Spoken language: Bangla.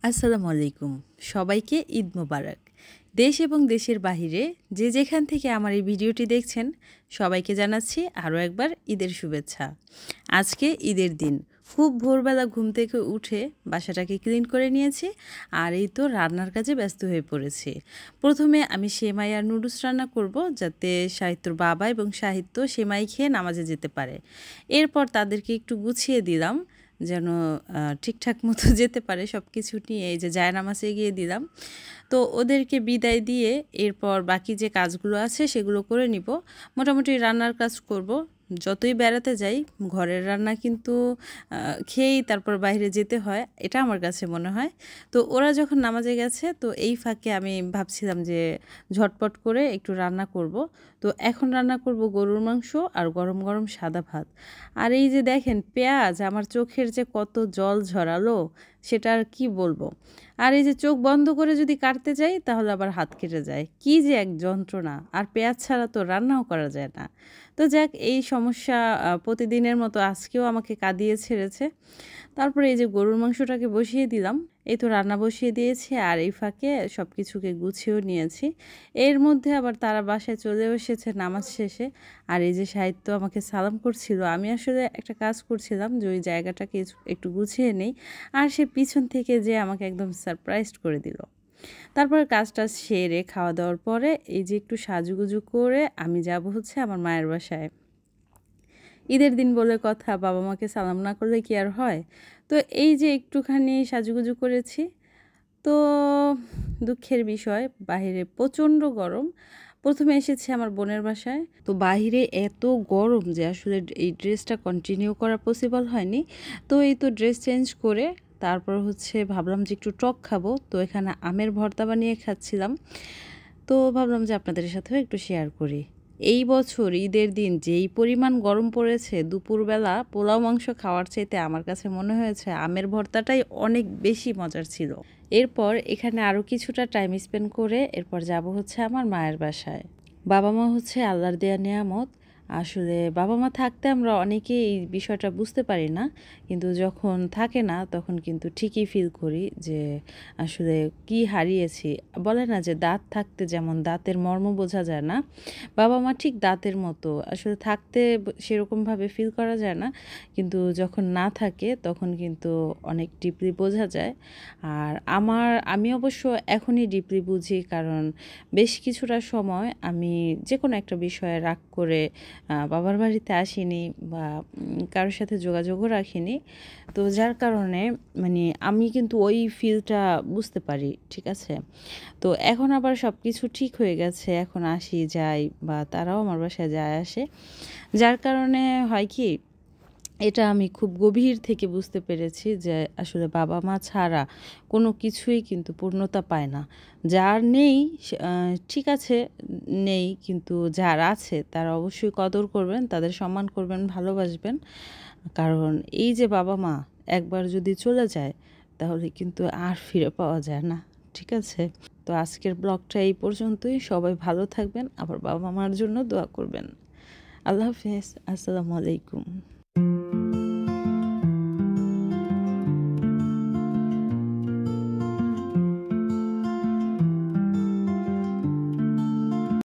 আসসালামু আলাইকুম। সবাইকে ঈদ মোবারক। দেশ এবং দেশের বাহিরে যে যেখান থেকে আমার এই ভিডিওটি দেখছেন সবাইকে জানাচ্ছি আরও একবার ঈদের শুভেচ্ছা। আজকে ঈদের দিন। খুব ভোরবেলা ঘুম থেকে উঠে বাসাটাকে ক্লিন করে নিয়েছি আর এই তো রান্নার কাজে ব্যস্ত হয়ে পড়েছি। প্রথমে আমি সেমাই আর নুডলস রান্না করব যাতে সাহিত্যর বাবা এবং সাহিত্য সেমাই খেয়ে নামাজে যেতে পারে। এরপর তাদেরকে একটু গুছিয়ে দিলাম যেন ঠিকঠাক মতো যেতে পারে সব কিছু নিয়ে। এই যে জায়নামাজে গিয়ে দিলাম। তো ওদেরকে বিদায় দিয়ে এরপর বাকি যে কাজগুলো আছে সেগুলো করে নিব। মোটামুটি রান্নার কাজ করব। যতই বেড়াতে যাই ঘরের রান্না কিন্তু খেয়েই তারপর বাইরে যেতে হয়, এটা আমার কাছে মনে হয়। তো ওরা যখন নামাজে গেছে তো এই ফাঁকে আমি ভাবছিলাম যে ঝটপট করে একটু রান্না করব। তো এখন রান্না করব গরুর মাংস আর গরম গরম সাদা ভাত। আর এই যে দেখেন পেঁয়াজ আমার চোখের যে কত জল ঝরালো সেটা আর কি বলবো। আর এই যে চোখ বন্ধ করে যদি কাটতে যাই তাহলে আবার হাত কেটে যায়, কি যে এক যন্ত্রণা। আর পেঁয়াজ ছাড়া তো রান্নাও করা যায় না। তো যাক, এই সমস্যা প্রতিদিনের মতো আজকেও আমাকে কাঁদিয়ে ছেড়েছে। তারপরে এই যে গরুর মাংসটাকে বসিয়ে দিলাম। এই তো রান্না বসিয়ে দিয়েছি আর এই ফাঁকে সব কিছুকে গুছিয়েও নিয়েছি। এর মধ্যে আবার তারা বাসায় চলেও এসেছে নামাজ শেষে। আর এই যে সাহিত্য আমাকে সালাম করছিল, আমি আসলে একটা কাজ করছিলাম যে ওই জায়গাটাকে একটু গুছিয়ে নেই। আর সে পিছন থেকে যে আমাকে একদম সারপ্রাইজড করে দিল। তারপরে কাজটা সেরে খাওয়া দাওয়ার পরে এই যে একটু সাজুগুজু করে আমি যাব হচ্ছে আমার মায়ের বাসায়। ঈদের দিন বলে কথা, বাবা মাকে সালাম না করলে কি আর হয়। তো এই যে একটুখানি সাজুগুজু করেছি। তো দুঃখের বিষয়, বাহিরে প্রচণ্ড গরম। প্রথমে এসেছি আমার বোনের বাসায়, তো বাহিরে এত গরম যে আসলে এই ড্রেসটা কন্টিনিউ করা পসিবল হয়নি। তো এই তো ড্রেস চেঞ্জ করে তারপর হচ্ছে ভাবলাম যে একটু টক খাবো। তো এখানে আমের ভর্তা বানিয়ে খাচ্ছিলাম। তো ভাবলাম যে আপনাদের সাথেও একটু শেয়ার করি। এই বছর ঈদের দিন যেই পরিমাণ গরম পড়েছে, দুপুরবেলা পোলাও মাংস খাওয়ার চাইতে আমার কাছে মনে হয়েছে আমের ভর্তাটাই অনেক বেশি মজার ছিল। এরপর এখানে আরও কিছুটা টাইম স্পেন্ড করে এরপর যাব হচ্ছে আমার মায়ের বাসায়। বাবা মা হচ্ছে আল্লাহর দেয়া নেয়ামত। আসলে বাবা মা থাকতে আমরা অনেকেই এই বিষয়টা বুঝতে পারি না, কিন্তু যখন থাকে না তখন কিন্তু ঠিকই ফিল করি যে আসলে কি হারিয়েছি। বলে না যে দাঁত থাকতে যেমন দাঁতের মর্ম বোঝা যায় না, বাবা মা ঠিক দাঁতের মতো আসলে থাকতে সেরকমভাবে ফিল করা যায় না, কিন্তু যখন না থাকে তখন কিন্তু অনেক ডিপলি বোঝা যায়। আর আমি অবশ্য এখনই ডিপলি বুঝি, কারণ বেশ কিছুটা সময় আমি যে কোনো একটা বিষয়ে রাগ করে বাবার বাড়িতে আসিনি বা কারোর সাথে যোগাযোগও রাখিনি। তো যার কারণে মানে আমি কিন্তু ওই ফিলটা বুঝতে পারি, ঠিক আছে। তো এখন আবার সব কিছু ঠিক হয়ে গেছে, এখন আসি যাই বা তারাও আমার বাসায় যায় আসে। যার কারণে হয় কি, এটা আমি খুব গভীর থেকে বুঝতে পেরেছি যে আসলে বাবা মা ছাড়া কোনো কিছুই কিন্তু পূর্ণতা পায় না। যার নেই ঠিক আছে, নেই, কিন্তু যার আছে তারা অবশ্যই কদর করবেন, তাদের সম্মান করবেন, ভালোবাসবেন। কারণ এই যে বাবা মা একবার যদি চলে যায় তাহলে কিন্তু আর ফিরে পাওয়া যায় না, ঠিক আছে। তো আজকের ব্লগটা এই পর্যন্তই। সবাই ভালো থাকবেন, আবার বাবা মার জন্য দোয়া করবেন। আল্লাহ হাফেজ। আসসালামু আলাইকুম।